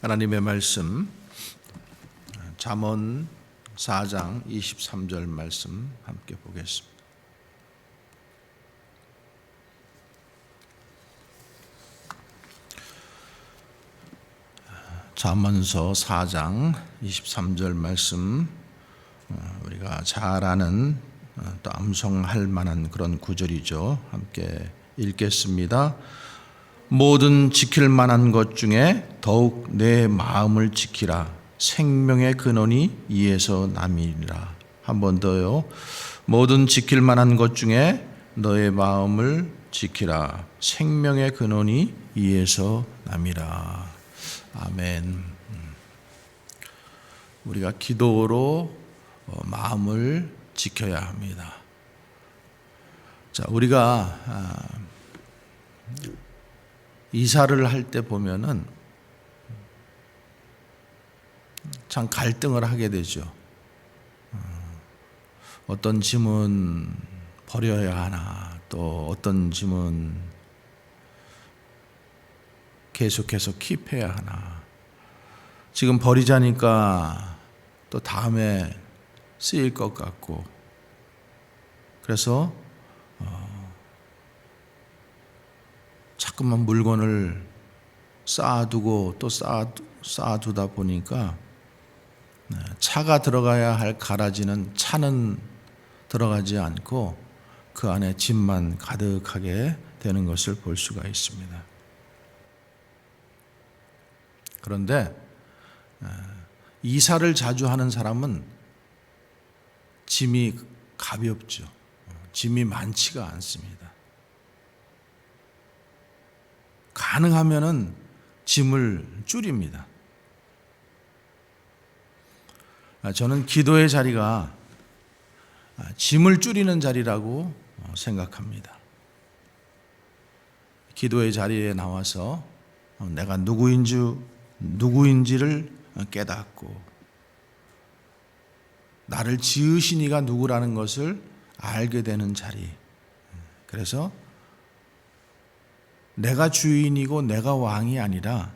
하나님의 말씀 잠언 4장 23절 말씀 함께 보겠습니다. 잠언서 4장 23절 말씀, 우리가 잘 아는 또 암송할 만한 그런 구절이죠. 함께 읽겠습니다. 모든 지킬 만한 것 중에 더욱 내 마음을 지키라. 생명의 근원이 이에서 남이니라. 한 번 더요. 모든 지킬 만한 것 중에 너의 마음을 지키라. 생명의 근원이 이에서 남이라. 아멘. 우리가 기도로 마음을 지켜야 합니다. 자, 우리가 이사를 할 때 보면은 참 갈등을 하게 되죠. 어떤 짐은 버려야 하나, 또 어떤 짐은 계속해서 킵해야 하나. 지금 버리자니까 또 다음에 쓰일 것 같고, 그래서 자꾸만 물건을 쌓아두고 또 쌓아두다 보니까 차가 들어가야 할 가라지는 차는 들어가지 않고 그 안에 짐만 가득하게 되는 것을 볼 수가 있습니다. 그런데 이사를 자주 하는 사람은 짐이 가볍죠. 짐이 많지가 않습니다. 가능하면은 짐을 줄입니다. 저는 기도의 자리가 짐을 줄이는 자리라고 생각합니다. 기도의 자리에 나와서 내가 누구인지를 깨닫고 나를 지으신 이가 누구라는 것을 알게 되는 자리. 그래서 내가 주인이고 내가 왕이 아니라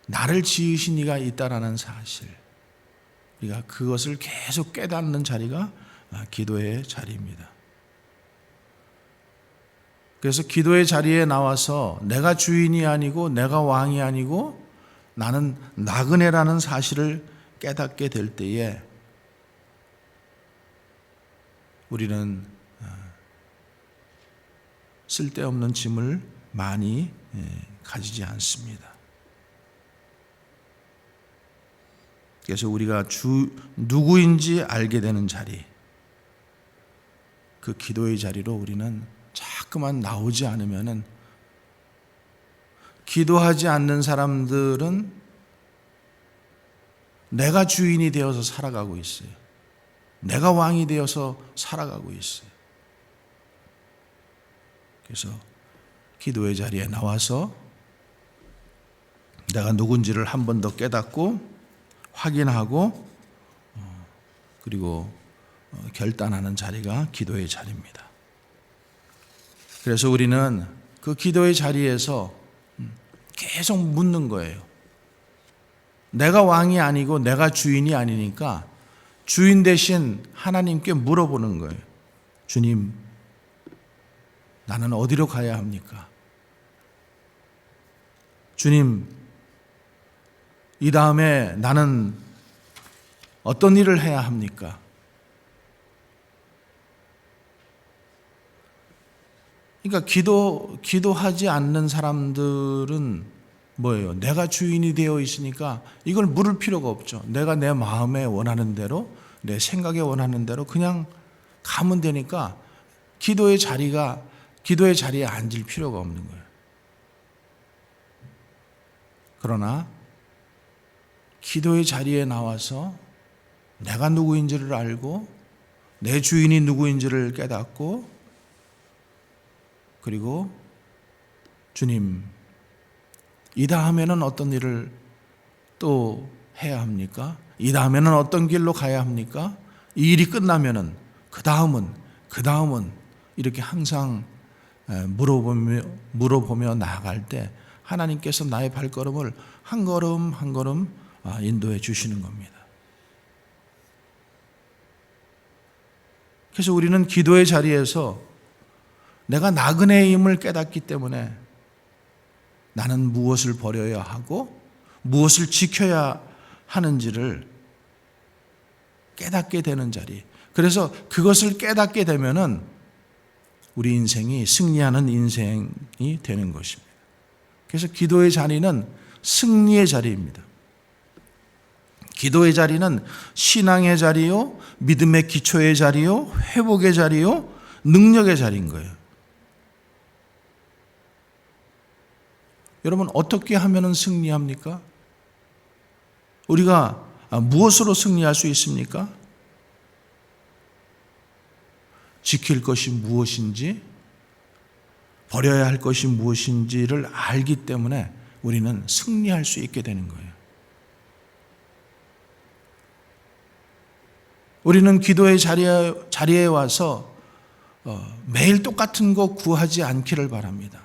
나를 지으신 이가 있다라는 사실, 우리가 그것을 계속 깨닫는 자리가 기도의 자리입니다. 그래서 기도의 자리에 나와서 내가 주인이 아니고 내가 왕이 아니고 나는 나그네라는 사실을 깨닫게 될 때에 우리는 쓸데없는 짐을 많이 가지지 않습니다. 그래서 우리가 누구인지 알게 되는 자리, 그 기도의 자리로 우리는 자꾸만 나오지 않으면은, 기도하지 않는 사람들은 내가 주인이 되어서 살아가고 있어요. 내가 왕이 되어서 살아가고 있어요. 그래서 기도의 자리에 나와서 내가 누군지를 한 번 더 깨닫고 확인하고 그리고 결단하는 자리가 기도의 자리입니다. 그래서 우리는 그 기도의 자리에서 계속 묻는 거예요. 내가 왕이 아니고 내가 주인이 아니니까 주인 대신 하나님께 물어보는 거예요. 주님, 나는 어디로 가야 합니까? 주님, 이 다음에 나는 어떤 일을 해야 합니까? 그러니까 기도하지 않는 사람들은 뭐예요? 내가 주인이 되어 있으니까 이걸 물을 필요가 없죠. 내가 내 마음에 원하는 대로, 내 생각에 원하는 대로 그냥 가면 되니까 기도의 자리에 앉을 필요가 없는 거예요. 그러나 기도의 자리에 나와서 내가 누구인지를 알고 내 주인이 누구인지를 깨닫고 그리고 주님, 이 다음에는 어떤 일을 또 해야 합니까? 이 다음에는 어떤 길로 가야 합니까? 이 일이 끝나면은 그 다음은 이렇게 항상 물어보며 나아갈 때 하나님께서 나의 발걸음을 한 걸음 한 걸음 인도해 주시는 겁니다. 그래서 우리는 기도의 자리에서 내가 나그네임을 깨닫기 때문에 나는 무엇을 버려야 하고 무엇을 지켜야 하는지를 깨닫게 되는 자리. 그래서 그것을 깨닫게 되면은 우리 인생이 승리하는 인생이 되는 것입니다. 그래서 기도의 자리는 승리의 자리입니다. 기도의 자리는 신앙의 자리요, 믿음의 기초의 자리요, 회복의 자리요, 능력의 자리인 거예요. 여러분, 어떻게 하면 승리합니까? 우리가 무엇으로 승리할 수 있습니까? 지킬 것이 무엇인지, 버려야 할 것이 무엇인지를 알기 때문에 우리는 승리할 수 있게 되는 거예요. 우리는 기도의 자리에 와서 매일 똑같은 거 구하지 않기를 바랍니다.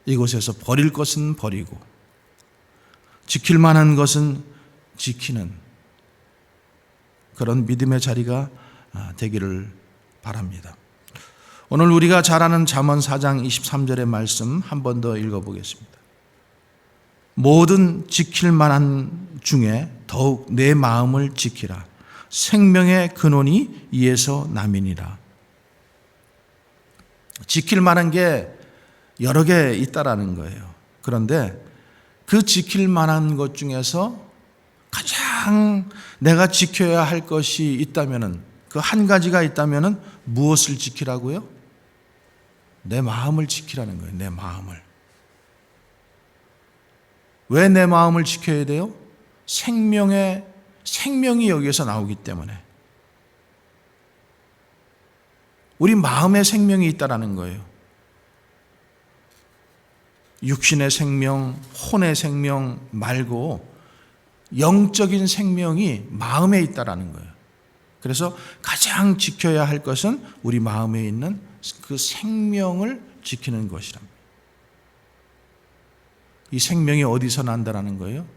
이곳에서 버릴 것은 버리고 지킬 만한 것은 지키는 그런 믿음의 자리가 되기를 바랍니다. 오늘 우리가 잘 아는 잠언 4장 23절의 말씀 한 번 더 읽어보겠습니다. 모든 지킬 만한 중에 더욱 내 마음을 지키라. 생명의 근원이 이에서 남이니라. 지킬 만한 게 여러 개 있다라는 거예요. 그런데 그 지킬 만한 것 중에서 가장 내가 지켜야 할 것이 있다면은, 그 한 가지가 있다면은 무엇을 지키라고요? 내 마음을 지키라는 거예요. 내 마음을. 왜 내 마음을 지켜야 돼요? 생명이 여기에서 나오기 때문에. 우리 마음에 생명이 있다라는 거예요. 육신의 생명, 혼의 생명 말고 영적인 생명이 마음에 있다라는 거예요. 그래서 가장 지켜야 할 것은 우리 마음에 있는 그 생명을 지키는 것이랍니다. 이 생명이 어디서 난다라는 거예요?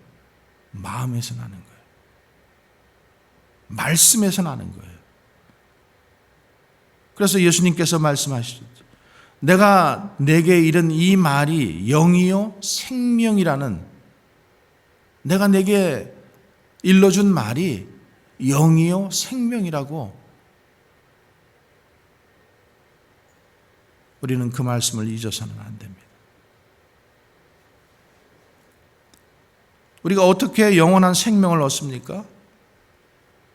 마음에서 나는 거예요. 말씀에서 나는 거예요. 그래서 예수님께서 말씀하시죠. 내가 내게 이른 이 말이 영이요 생명이라는, 내가 내게 일러준 말이 영이요 생명이라고, 우리는 그 말씀을 잊어서는 안 됩니다. 우리가 어떻게 영원한 생명을 얻습니까?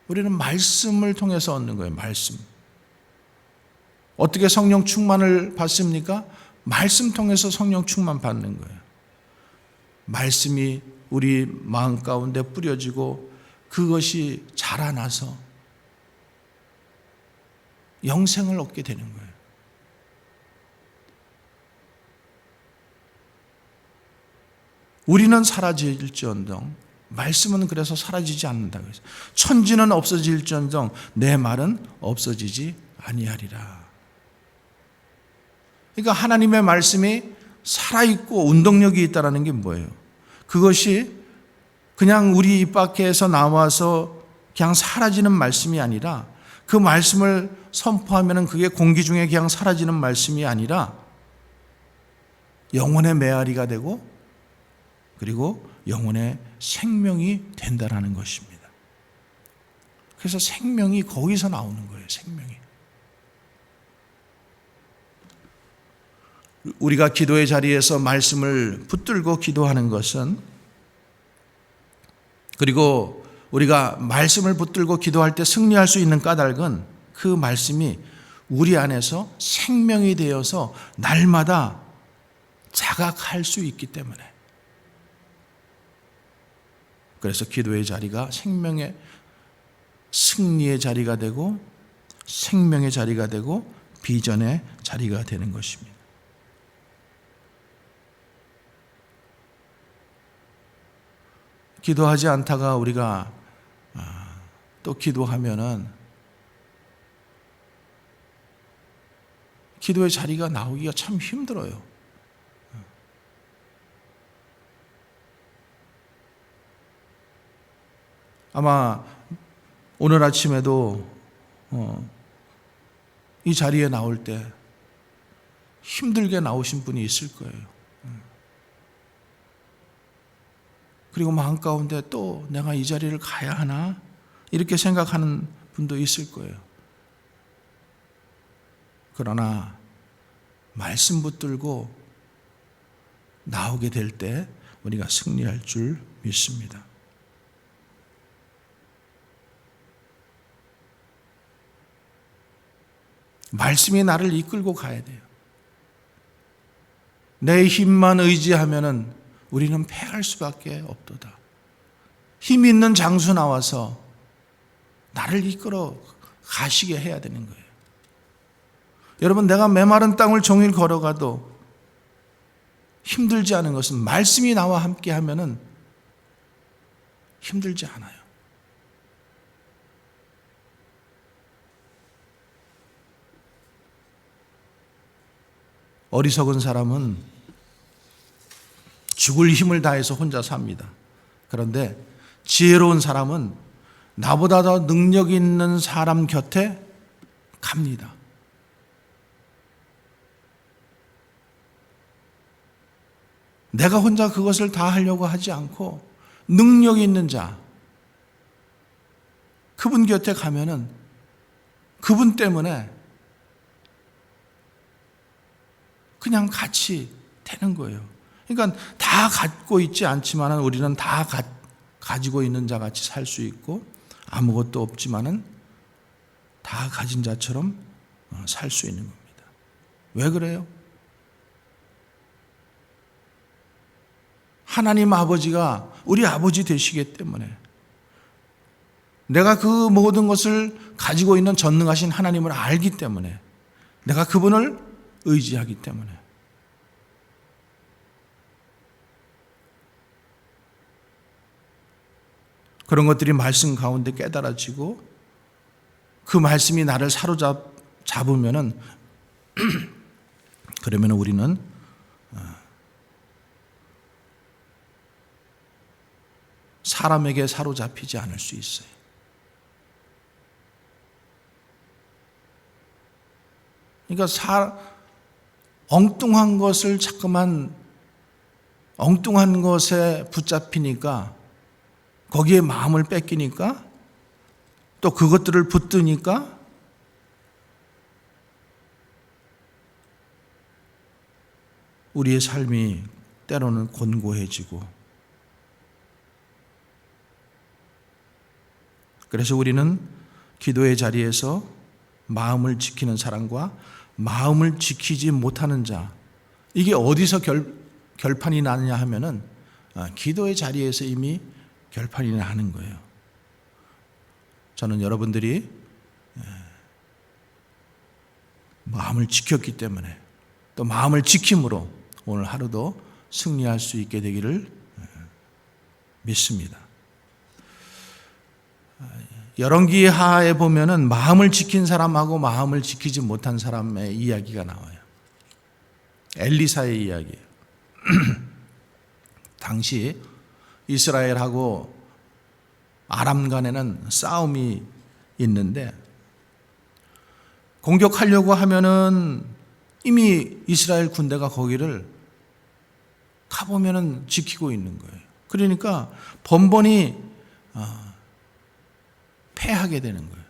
우리는 말씀을 통해서 얻는 거예요. 말씀. 어떻게 성령 충만을 받습니까? 말씀 통해서 성령 충만 받는 거예요. 말씀이 우리 마음 가운데 뿌려지고 그것이 자라나서 영생을 얻게 되는 거예요. 우리는 사라질지언정 말씀은 그래서 사라지지 않는다고 했어요. 천지는 없어질지언정 내 말은 없어지지 아니하리라. 그러니까 하나님의 말씀이 살아있고 운동력이 있다는 게 뭐예요? 그것이 그냥 우리 입 밖에서 나와서 그냥 사라지는 말씀이 아니라, 그 말씀을 선포하면 그게 공기 중에 그냥 사라지는 말씀이 아니라 영혼의 메아리가 되고 그리고 영혼의 생명이 된다라는 것입니다. 그래서 생명이 거기서 나오는 거예요. 생명이. 우리가 기도의 자리에서 말씀을 붙들고 기도하는 것은, 그리고 우리가 말씀을 붙들고 기도할 때 승리할 수 있는 까닭은 그 말씀이 우리 안에서 생명이 되어서 날마다 자각할 수 있기 때문에. 그래서 기도의 자리가 생명의 승리의 자리가 되고 생명의 자리가 되고 비전의 자리가 되는 것입니다. 기도하지 않다가 우리가 또 기도하면은 기도의 자리가 나오기가 참 힘들어요. 아마 오늘 아침에도 이 자리에 나올 때 힘들게 나오신 분이 있을 거예요. 그리고 마음 가운데 또 내가 이 자리를 가야 하나? 이렇게 생각하는 분도 있을 거예요. 그러나 말씀 붙들고 나오게 될 때 우리가 승리할 줄 믿습니다. 말씀이 나를 이끌고 가야 돼요. 내 힘만 의지하면은 우리는 패할 수밖에 없도다. 힘 있는 장수 나와서 나를 이끌어 가시게 해야 되는 거예요. 여러분, 내가 메마른 땅을 종일 걸어가도 힘들지 않은 것은 말씀이 나와 함께 하면은 힘들지 않아요. 어리석은 사람은 죽을 힘을 다해서 혼자 삽니다. 그런데 지혜로운 사람은 나보다 더 능력 있는 사람 곁에 갑니다. 내가 혼자 그것을 다 하려고 하지 않고 능력 있는 자, 그분 곁에 가면은 그분 때문에 그냥 같이 되는 거예요. 그러니까 다 갖고 있지 않지만 우리는 다 가지고 있는 자 같이 살 수 있고, 아무것도 없지만은 다 가진 자처럼 살 수 있는 겁니다. 왜 그래요? 하나님 아버지가 우리 아버지 되시기 때문에, 내가 그 모든 것을 가지고 있는 전능하신 하나님을 알기 때문에, 내가 그분을 의지하기 때문에. 그런 것들이 말씀 가운데 깨달아지고 그 말씀이 나를 사로잡으면은 그러면 우리는 사람에게 사로잡히지 않을 수 있어요. 그러니까 엉뚱한 것을 자꾸만 엉뚱한 것에 붙잡히니까, 거기에 마음을 뺏기니까, 또 그것들을 붙드니까 우리의 삶이 때로는 곤고해지고, 그래서 우리는 기도의 자리에서 마음을 지키는 사람과 마음을 지키지 못하는 자, 이게 어디서 결판이 나느냐 하면은 기도의 자리에서 이미 결판이 나는 거예요. 저는 여러분들이 마음을 지켰기 때문에, 또 마음을 지킴으로 오늘 하루도 승리할 수 있게 되기를 믿습니다. 열왕기하에 보면은 마음을 지킨 사람하고 마음을 지키지 못한 사람의 이야기가 나와요. 엘리사의 이야기예요. 당시 이스라엘하고 아람 간에는 싸움이 있는데, 공격하려고 하면은 이미 이스라엘 군대가 거기를 가보면은 지키고 있는 거예요. 그러니까 번번이 패하게 되는 거예요.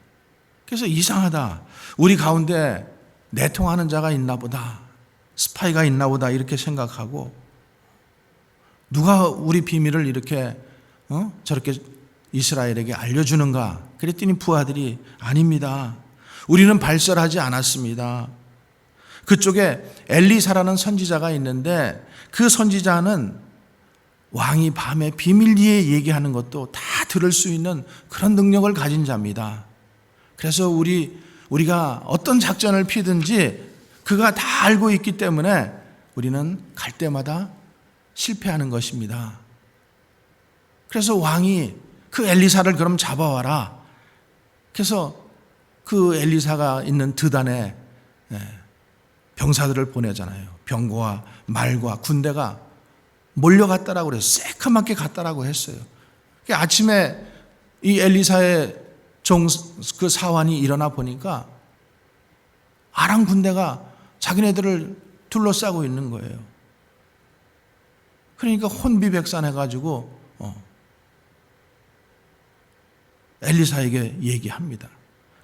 그래서 이상하다, 우리 가운데 내통하는 자가 있나 보다, 스파이가 있나 보다, 이렇게 생각하고, 누가 우리 비밀을 이렇게 저렇게 이스라엘에게 알려주는가? 그랬더니 부하들이, 아닙니다, 우리는 발설하지 않았습니다. 그쪽에 엘리사라는 선지자가 있는데, 그 선지자는 왕이 밤에 비밀리에 얘기하는 것도 다 들을 수 있는 그런 능력을 가진 자입니다. 그래서 우리가 어떤 작전을 피든지 그가 다 알고 있기 때문에 우리는 갈 때마다 실패하는 것입니다. 그래서 왕이 그 엘리사를 그럼 잡아와라. 그래서 그 엘리사가 있는 드단에 병사들을 보내잖아요. 병거와 말과 군대가 몰려갔다라고 그래서 새카맣게 갔다라고 했어요. 아침에 이 엘리사의 그 사환이 일어나 보니까 아람 군대가 자기네들을 둘러싸고 있는 거예요. 그러니까 혼비백산해가지고 엘리사에게 얘기합니다.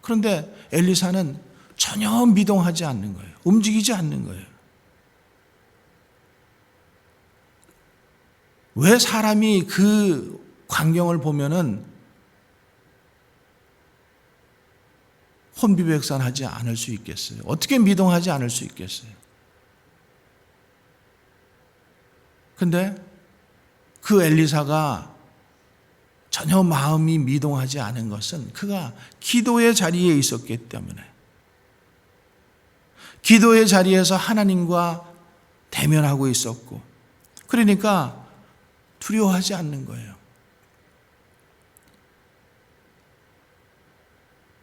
그런데 엘리사는 전혀 미동하지 않는 거예요. 움직이지 않는 거예요. 왜 사람이 그 광경을 보면은 혼비백산하지 않을 수 있겠어요? 어떻게 미동하지 않을 수 있겠어요? 근데 그 엘리사가 전혀 마음이 미동하지 않은 것은 그가 기도의 자리에 있었기 때문에, 기도의 자리에서 하나님과 대면하고 있었고, 그러니까 두려워하지 않는 거예요.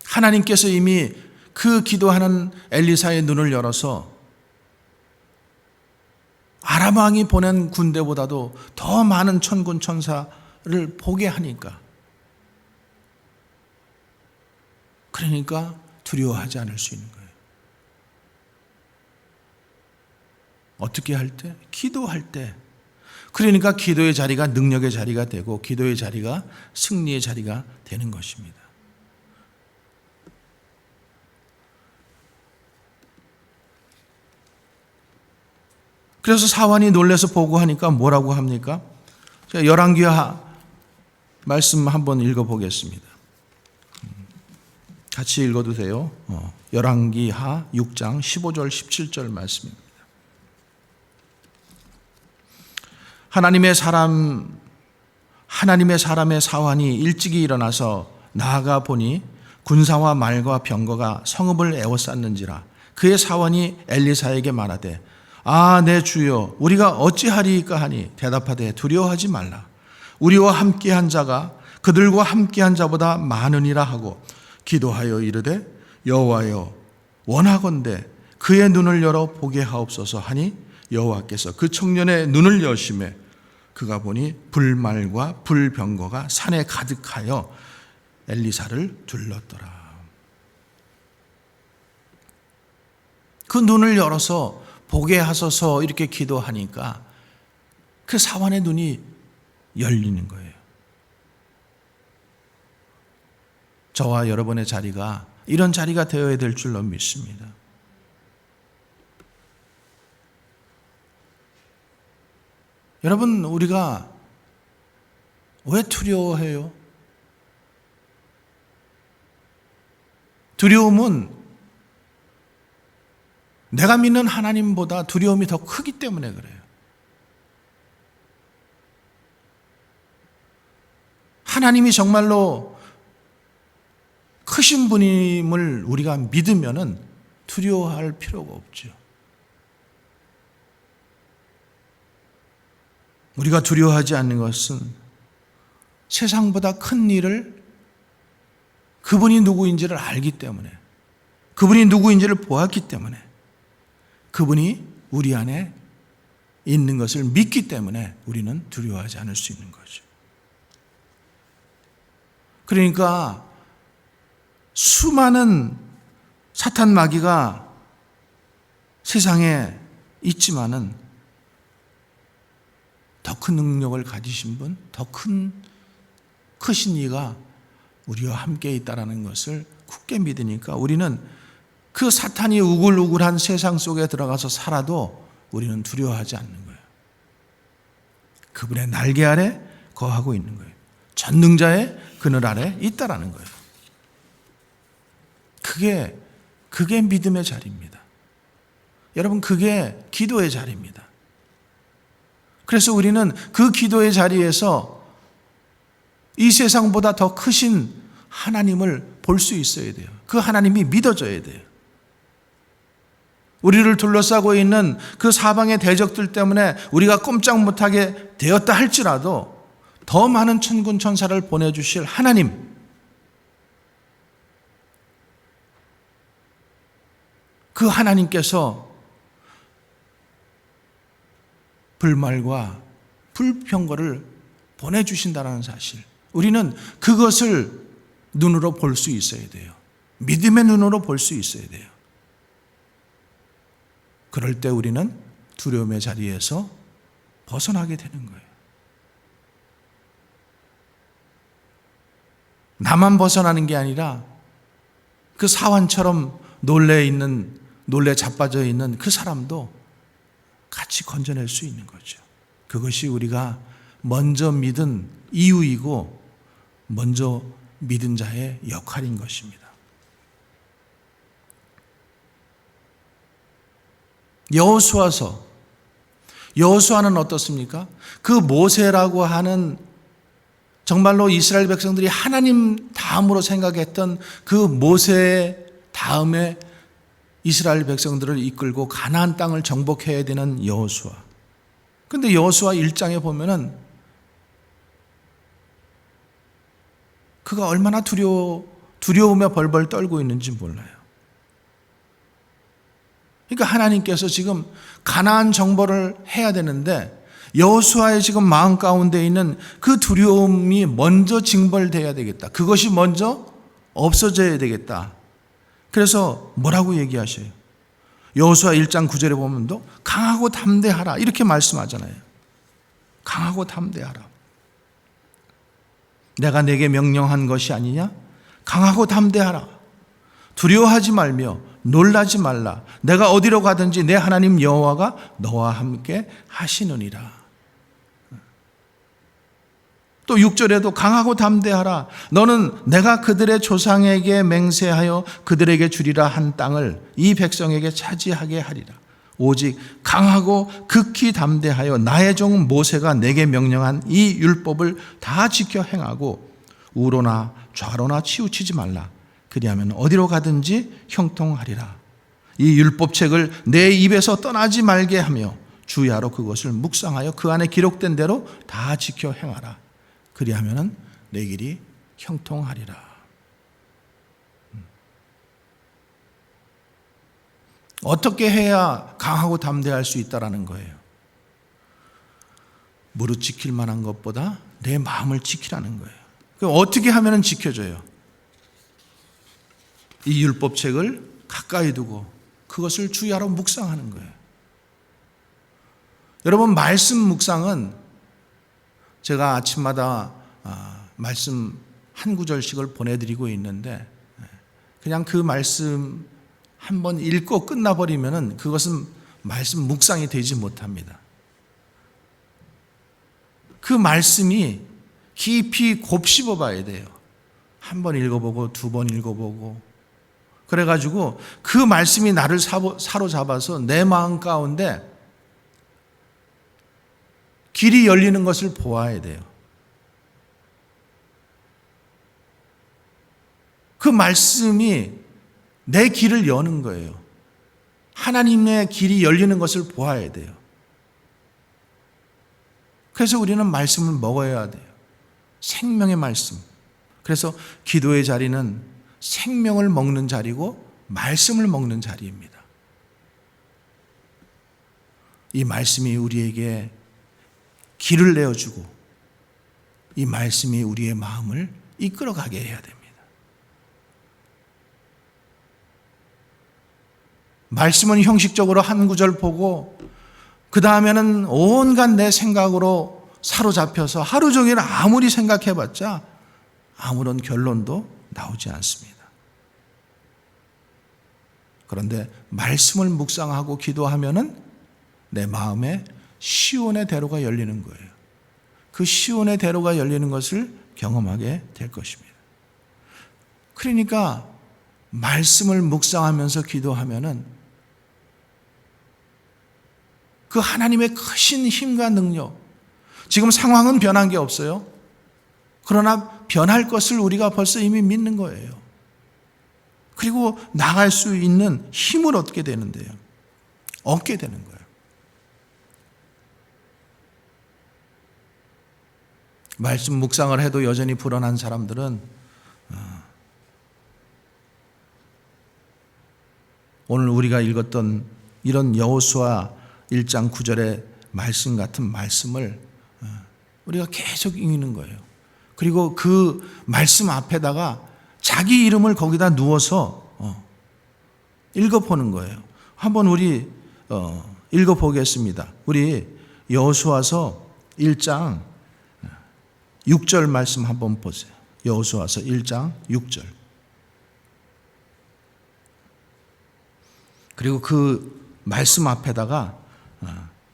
하나님께서 이미 그 기도하는 엘리사의 눈을 열어서 아람 왕이 보낸 군대보다도 더 많은 천군 천사를 보게 하니까, 그러니까 두려워하지 않을 수 있는 거예요. 어떻게 할 때? 기도할 때. 그러니까 기도의 자리가 능력의 자리가 되고 기도의 자리가 승리의 자리가 되는 것입니다. 그래서 사환이 놀라서 보고하니까 뭐라고 합니까? 제가 열왕기하 말씀 한번 읽어보겠습니다. 같이 읽어도 돼요. 열왕기하 6장 15절 17절 말씀입니다. 하나님의 사람의 사환이 일찍이 일어나서 나아가 보니 군사와 말과 병거가 성읍을 에워쌌는지라. 그의 사환이 엘리사에게 말하되, 아, 내 주여, 우리가 어찌하리이까 하니 대답하되, 두려워하지 말라. 우리와 함께한 자가 그들과 함께한 자보다 많으니라 하고 기도하여 이르되, 여호와여, 원하건대 그의 눈을 열어 보게 하옵소서 하니 여호와께서 그 청년의 눈을 여시매 그가 보니 불말과 불병거가 산에 가득하여 엘리사를 둘렀더라. 그 눈을 열어서 보게 하소서 이렇게 기도하니까 그 사환의 눈이 열리는 거예요. 저와 여러분의 자리가 이런 자리가 되어야 될 줄로 믿습니다. 여러분, 우리가 왜 두려워해요? 두려움은 내가 믿는 하나님보다 두려움이 더 크기 때문에 그래요. 하나님이 정말로 크신 분임을 우리가 믿으면은 두려워할 필요가 없죠. 우리가 두려워하지 않는 것은 세상보다 큰 일을 그분이 누구인지를 알기 때문에, 그분이 누구인지를 보았기 때문에, 그분이 우리 안에 있는 것을 믿기 때문에 우리는 두려워하지 않을 수 있는 거죠. 그러니까 수많은 사탄 마귀가 세상에 있지만은 더 큰 능력을 가지신 분, 더 크신 이가 우리와 함께 있다는 것을 굳게 믿으니까 우리는 그 사탄이 우글우글한 세상 속에 들어가서 살아도 우리는 두려워하지 않는 거예요. 그분의 날개 아래 거하고 있는 거예요. 전능자의 그늘 아래 있다라는 거예요. 그게 믿음의 자리입니다. 여러분, 그게 기도의 자리입니다. 그래서 우리는 그 기도의 자리에서 이 세상보다 더 크신 하나님을 볼 수 있어야 돼요. 그 하나님이 믿어져야 돼요. 우리를 둘러싸고 있는 그 사방의 대적들 때문에 우리가 꼼짝 못하게 되었다 할지라도 더 많은 천군 천사를 보내주실 하나님, 그 하나님께서 불말과 불평거를 보내주신다는 사실, 우리는 그것을 눈으로 볼 수 있어야 돼요. 믿음의 눈으로 볼 수 있어야 돼요. 그럴 때 우리는 두려움의 자리에서 벗어나게 되는 거예요. 나만 벗어나는 게 아니라 그 사환처럼 놀래 자빠져 있는 그 사람도 같이 건져낼 수 있는 거죠. 그것이 우리가 먼저 믿은 이유이고 먼저 믿은 자의 역할인 것입니다. 여호수아는 어떻습니까? 그 모세라고 하는 정말로 이스라엘 백성들이 하나님 다음으로 생각했던 그 모세 다음에 이스라엘 백성들을 이끌고 가나안 땅을 정복해야 되는 여호수아. 그런데 여호수아 1장에 보면은 그가 얼마나 두려우며 벌벌 떨고 있는지 몰라요. 그러니까 하나님께서 지금 가나안 정복을 해야 되는데 여호수아의 지금 마음 가운데 있는 그 두려움이 먼저 징벌돼야 되겠다. 그것이 먼저 없어져야 되겠다. 그래서 뭐라고 얘기하셔요? 여호수아 1장 9절에 보면도 강하고 담대하라 이렇게 말씀하잖아요. 강하고 담대하라. 내가 내게 명령한 것이 아니냐? 강하고 담대하라. 두려워하지 말며 놀라지 말라. 내가 어디로 가든지 내 하나님 여호와가 너와 함께 하시느니라. 또 6절에도 강하고 담대하라. 너는 내가 그들의 조상에게 맹세하여 그들에게 주리라 한 땅을 이 백성에게 차지하게 하리라. 오직 강하고 극히 담대하여 나의 종 모세가 내게 명령한 이 율법을 다 지켜 행하고 우로나 좌로나 치우치지 말라. 그리하면 어디로 가든지 형통하리라. 이 율법책을 내 입에서 떠나지 말게 하며 주야로 그것을 묵상하여 그 안에 기록된 대로 다 지켜 행하라. 그리하면 내 길이 형통하리라. 어떻게 해야 강하고 담대할 수 있다라는 거예요? 무릇 지킬 만한 것보다 내 마음을 지키라는 거예요. 그럼 어떻게 하면 지켜져요? 이 율법책을 가까이 두고 그것을 주야로 묵상하는 거예요. 여러분, 말씀 묵상은 제가 아침마다 말씀 한 구절씩을 보내드리고 있는데 그냥 그 말씀 한번 읽고 끝나버리면 그것은 말씀 묵상이 되지 못합니다. 그 말씀이 깊이 곱씹어 봐야 돼요. 한 번 읽어보고 두 번 읽어보고 그래가지고 그 말씀이 나를 사로잡아서 내 마음 가운데 길이 열리는 것을 보아야 돼요. 그 말씀이 내 길을 여는 거예요. 하나님의 길이 열리는 것을 보아야 돼요. 그래서 우리는 말씀을 먹어야 돼요. 생명의 말씀. 그래서 기도의 자리는 생명을 먹는 자리고 말씀을 먹는 자리입니다. 이 말씀이 우리에게 길을 내어주고 이 말씀이 우리의 마음을 이끌어가게 해야 됩니다. 말씀은 형식적으로 한 구절 보고 그 다음에는 온갖 내 생각으로 사로잡혀서 하루 종일 아무리 생각해봤자 아무런 결론도 나오지 않습니다. 그런데 말씀을 묵상하고 기도하면은 내 마음에 시온의 대로가 열리는 거예요. 그 시온의 대로가 열리는 것을 경험하게 될 것입니다. 그러니까 말씀을 묵상하면서 기도하면은 그 하나님의 크신 힘과 능력, 지금 상황은 변한 게 없어요. 그러나 변할 것을 우리가 벌써 이미 믿는 거예요. 그리고 나갈 수 있는 힘을 얻게 되는데요. 얻게 되는 거예요. 말씀 묵상을 해도 여전히 불안한 사람들은 오늘 우리가 읽었던 이런 여호수아 1장 9절의 말씀 같은 말씀을 우리가 계속 읽는 거예요. 그리고 그 말씀 앞에다가 자기 이름을 거기다 누워서 읽어보는 거예요. 한번 우리 읽어보겠습니다. 우리 여호수아서 1장 6절 말씀 한번 보세요. 여호수아서 1장 6절. 그리고 그 말씀 앞에다가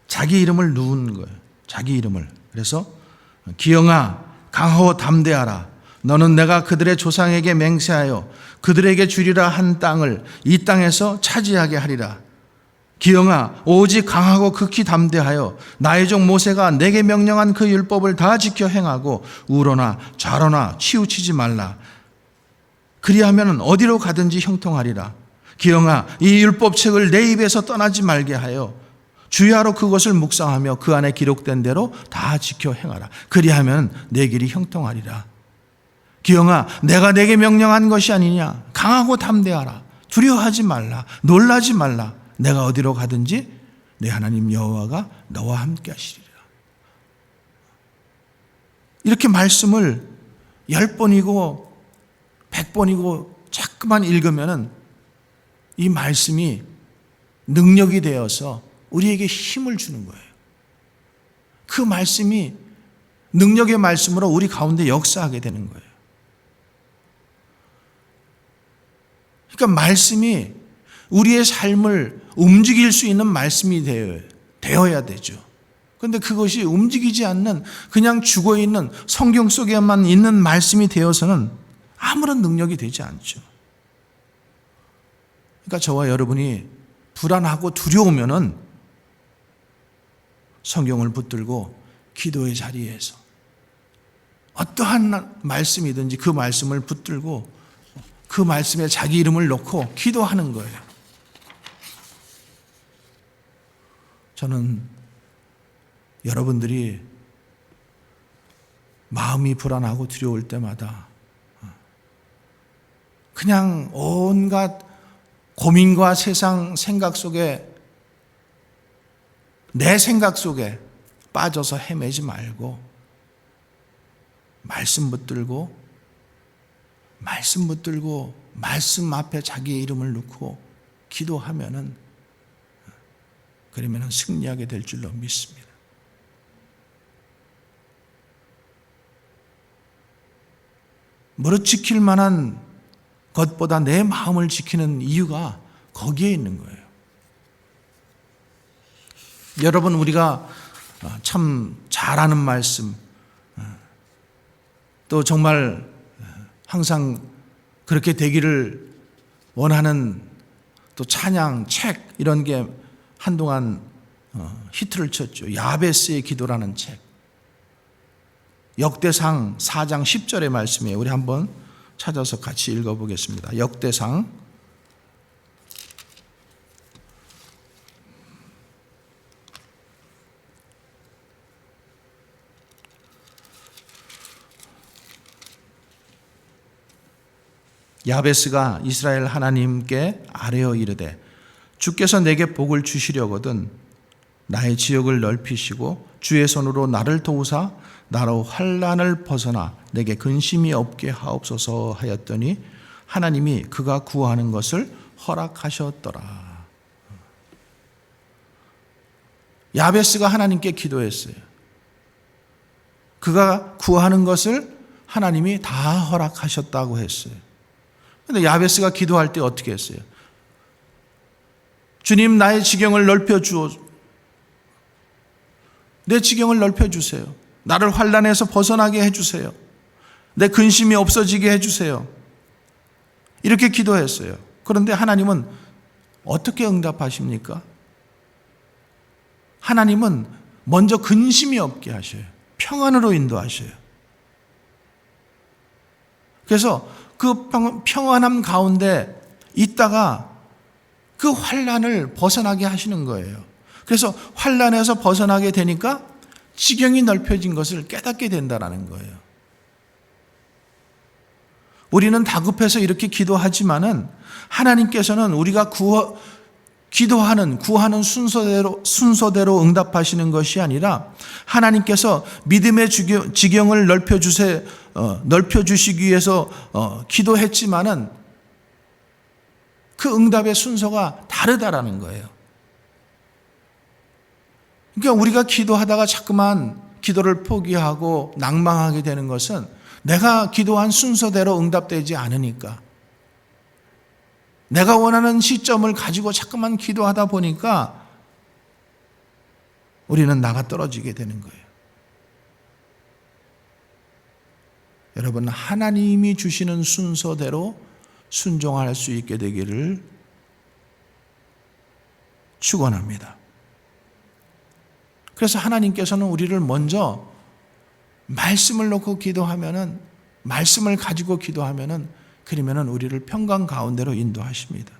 자기 이름을 누운 거예요. 자기 이름을. 그래서 기영아 강하고 담대하라. 너는 내가 그들의 조상에게 맹세하여 그들에게 주리라 한 땅을 이 땅에서 차지하게 하리라. 기영아 오직 강하고 극히 담대하여 나의 종 모세가 내게 명령한 그 율법을 다 지켜 행하고 우로나 좌로나 치우치지 말라. 그리하면 어디로 가든지 형통하리라. 기영아 이 율법책을 내 입에서 떠나지 말게 하여 주야로 그것을 묵상하며 그 안에 기록된 대로 다 지켜 행하라. 그리하면 내 길이 형통하리라. 기영아 내가 내게 명령한 것이 아니냐. 강하고 담대하라. 두려워하지 말라. 놀라지 말라. 내가 어디로 가든지 내 하나님 여호와가 너와 함께 하시리라. 이렇게 말씀을 10번이고 100번이고 자꾸만 읽으면은 이 말씀이 능력이 되어서 우리에게 힘을 주는 거예요. 그 말씀이 능력의 말씀으로 우리 가운데 역사하게 되는 거예요. 그러니까 말씀이 우리의 삶을 움직일 수 있는 말씀이 되어야 되죠. 그런데 그것이 움직이지 않는 그냥 죽어있는 성경 속에만 있는 말씀이 되어서는 아무런 능력이 되지 않죠. 그러니까 저와 여러분이 불안하고 두려우면은 성경을 붙들고 기도의 자리에서 어떠한 말씀이든지 그 말씀을 붙들고 그 말씀에 자기 이름을 놓고 기도하는 거예요. 저는 여러분들이 마음이 불안하고 두려울 때마다 그냥 온갖 고민과 세상 생각 속에 내 생각 속에 빠져서 헤매지 말고 말씀 붙들고 말씀 앞에 자기의 이름을 넣고 기도하면은 그러면은 승리하게 될 줄로 믿습니다. 무릇 지킬 만한 것보다 내 마음을 지키는 이유가 거기에 있는 거예요. 여러분 우리가 참 잘하는 말씀 또 정말 항상 그렇게 되기를 원하는 또 찬양, 책 이런 게 한동안 히트를 쳤죠. 야베스의 기도라는 책. 역대상 4장 10절의 말씀이에요. 우리 한번 찾아서 같이 읽어보겠습니다. 역대상 4장 야베스가 이스라엘 하나님께 아뢰어 이르되 주께서 내게 복을 주시려거든 나의 지역을 넓히시고 주의 손으로 나를 도우사 나로 환난을 벗어나 내게 근심이 없게 하옵소서 하였더니 하나님이 그가 구하는 것을 허락하셨더라. 야베스가 하나님께 기도했어요. 그가 구하는 것을 하나님이 다 허락하셨다고 했어요. 그런데 야베스가 기도할 때 어떻게 했어요? 주님 나의 지경을 넓혀주오. 내 지경을 넓혀주세요. 나를 환난에서 벗어나게 해주세요. 내 근심이 없어지게 해주세요. 이렇게 기도했어요. 그런데 하나님은 어떻게 응답하십니까? 하나님은 먼저 근심이 없게 하셔요. 평안으로 인도하셔요. 그래서 그 평안함 가운데 있다가 그 환난을 벗어나게 하시는 거예요. 그래서 환난에서 벗어나게 되니까 지경이 넓혀진 것을 깨닫게 된다는 거예요. 우리는 다급해서 이렇게 기도하지만은 하나님께서는 우리가 기도하는, 구하는 순서대로 응답하시는 것이 아니라 하나님께서 믿음의 지경을 넓혀주시기 위해서 기도했지만은 그 응답의 순서가 다르다라는 거예요. 그러니까 우리가 기도하다가 자꾸만 기도를 포기하고 낭망하게 되는 것은 내가 기도한 순서대로 응답되지 않으니까, 내가 원하는 시점을 가지고 자꾸만 기도하다 보니까 우리는 나가 떨어지게 되는 거예요. 여러분, 하나님이 주시는 순서대로 순종할 수 있게 되기를 축원합니다. 그래서 하나님께서는 우리를 먼저 말씀을 놓고 기도하면은, 말씀을 가지고 기도하면은, 그러면은 우리를 평강 가운데로 인도하십니다.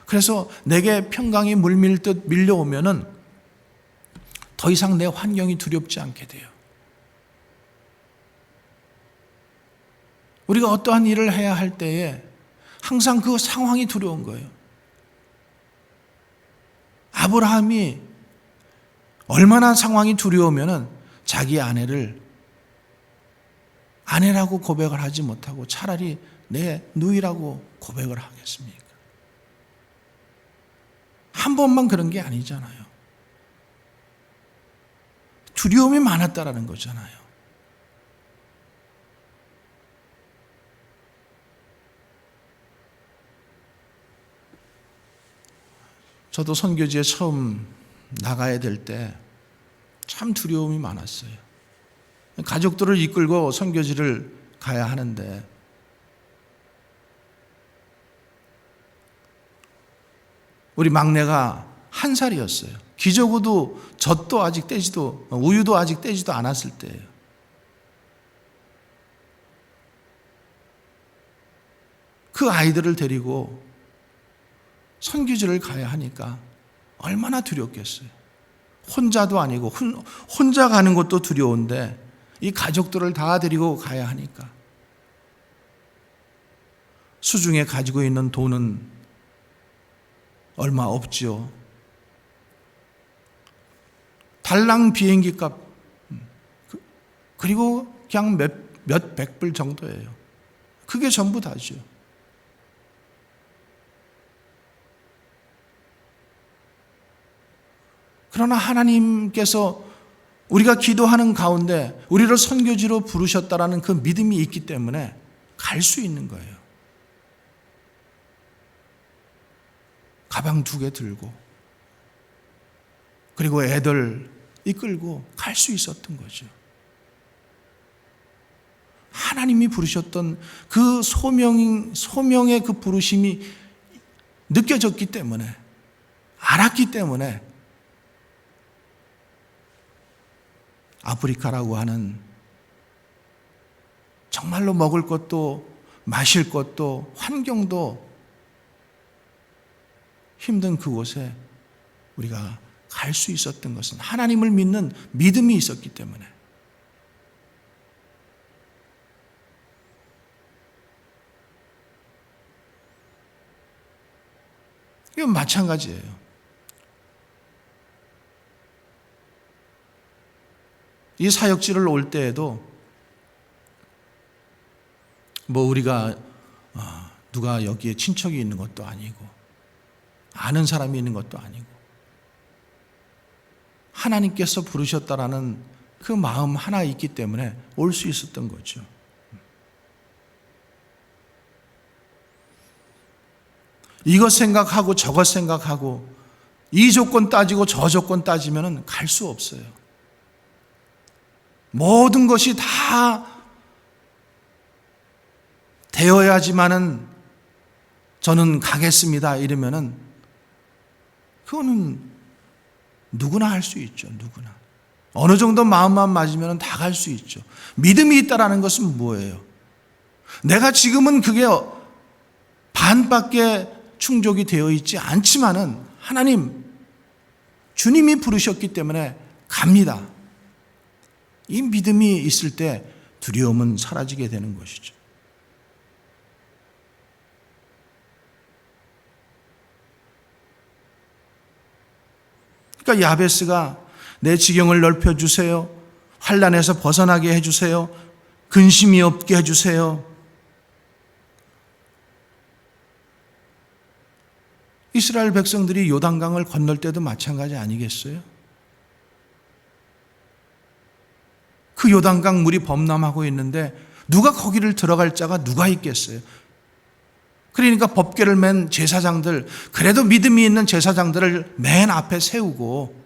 그래서 내게 평강이 물밀듯 밀려오면은 더 이상 내 환경이 두렵지 않게 돼요. 우리가 어떠한 일을 해야 할 때에 항상 그 상황이 두려운 거예요. 아브라함이 얼마나 상황이 두려우면은 자기 아내라고 고백을 하지 못하고 차라리 내 누이라고 고백을 하겠습니까? 한 번만 그런 게 아니잖아요. 두려움이 많았다라는 거잖아요. 저도 선교지에 처음 나가야 될 때 참 두려움이 많았어요. 가족들을 이끌고 선교지를 가야 하는데 우리 막내가 1살이었어요. 기저귀도 젖도 아직 떼지도, 우유도 아직 떼지도 않았을 때예요. 그 아이들을 데리고 선교지를 가야 하니까 얼마나 두렵겠어요. 혼자도 아니고 혼자 가는 것도 두려운데 이 가족들을 다 데리고 가야 하니까. 수중에 가지고 있는 돈은 얼마 없지요. 달랑 비행기 값, 그리고 그냥 몇 백불 정도예요. 그게 전부 다죠. 그러나 하나님께서 우리가 기도하는 가운데 우리를 선교지로 부르셨다라는 그 믿음이 있기 때문에 갈 수 있는 거예요. 가방 2개 들고, 그리고 애들 이끌고 갈 수 있었던 거죠. 하나님이 부르셨던 그 소명의 그 부르심이 느껴졌기 때문에, 알았기 때문에 아프리카라고 하는 정말로 먹을 것도 마실 것도 환경도 힘든 그곳에 우리가 갈 수 있었던 것은 하나님을 믿는 믿음이 있었기 때문에. 이건 마찬가지예요. 이 사역지를 올 때에도 뭐 우리가 누가 여기에 친척이 있는 것도 아니고 아는 사람이 있는 것도 아니고 하나님께서 부르셨다라는 그 마음 하나 있기 때문에 올 수 있었던 거죠. 이것 생각하고 저것 생각하고 이 조건 따지고 저 조건 따지면 갈 수 없어요. 모든 것이 다 되어야지만은 저는 가겠습니다 이러면은 그거는 누구나 할 수 있죠. 누구나. 어느 정도 마음만 맞으면 다 갈 수 있죠. 믿음이 있다라는 것은 뭐예요? 내가 지금은 그게 반밖에 충족이 되어 있지 않지만은 하나님, 주님이 부르셨기 때문에 갑니다. 이 믿음이 있을 때 두려움은 사라지게 되는 것이죠. 그러니까 야베스가 내 지경을 넓혀주세요. 환난에서 벗어나게 해주세요. 근심이 없게 해주세요. 이스라엘 백성들이 요단강을 건널 때도 마찬가지 아니겠어요? 그 요단강 물이 범람하고 있는데 누가 거기를 들어갈 자가 누가 있겠어요? 그러니까 법궤를 맨 제사장들, 그래도 믿음이 있는 제사장들을 맨 앞에 세우고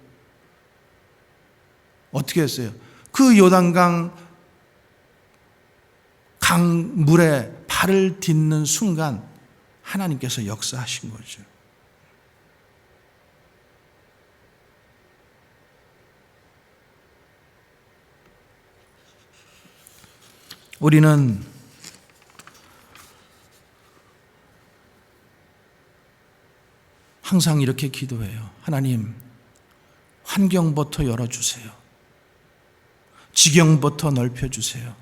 어떻게 했어요? 그 요단강 강물에 발을 딛는 순간 하나님께서 역사하신 거죠. 우리는 항상 이렇게 기도해요. 하나님, 환경부터 열어주세요. 지경부터 넓혀주세요.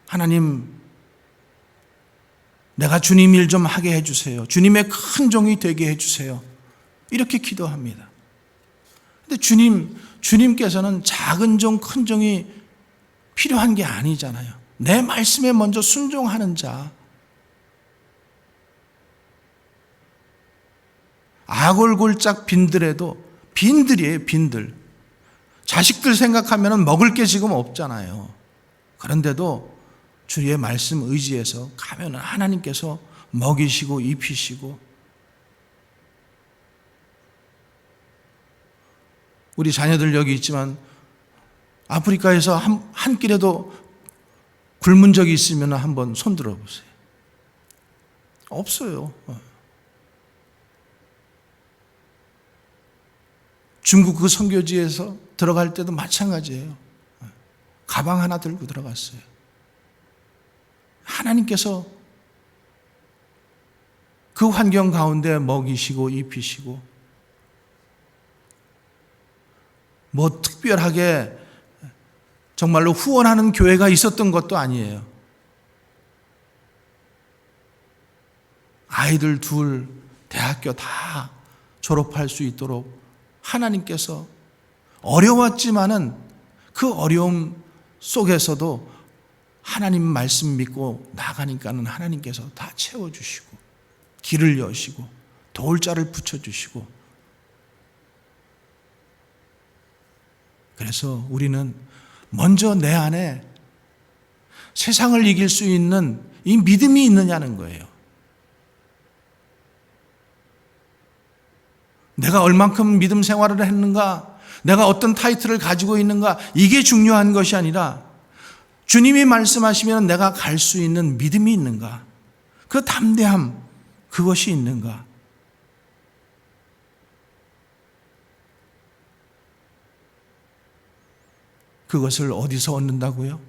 하나님, 내가 주님 일 좀 하게 해주세요. 주님의 큰 종이 되게 해주세요. 이렇게 기도합니다. 근데 주님께서는 작은 종, 큰 종이 필요한 게 아니잖아요. 내 말씀에 먼저 순종하는 자. 아골골짝 빈들에도 빈들이에요, 빈들. 자식들 생각하면 먹을 게 지금 없잖아요. 그런데도 주의 말씀 의지해서 가면 하나님께서 먹이시고 입히시고, 우리 자녀들 여기 있지만 아프리카에서 한 끼라도 굶은 적이 있으면 한번 손 들어보세요. 없어요. 중국 그 선교지에서 들어갈 때도 마찬가지예요. 가방 하나 들고 들어갔어요. 하나님께서 그 환경 가운데 먹이시고 입히시고, 뭐 특별하게 정말로 후원하는 교회가 있었던 것도 아니에요. 아이들 둘 대학교 다 졸업할 수 있도록 하나님께서 어려웠지만은 그 어려움 속에서도 하나님 말씀 믿고 나가니까는 하나님께서 다 채워주시고 길을 여시고 도울 자를 붙여주시고, 그래서 우리는 먼저 내 안에 세상을 이길 수 있는 이 믿음이 있느냐는 거예요. 내가 얼만큼 믿음 생활을 했는가, 내가 어떤 타이틀을 가지고 있는가, 이게 중요한 것이 아니라 주님이 말씀하시면 내가 갈 수 있는 믿음이 있는가, 그 담대함, 그것이 있는가. 그것을 어디서 얻는다고요?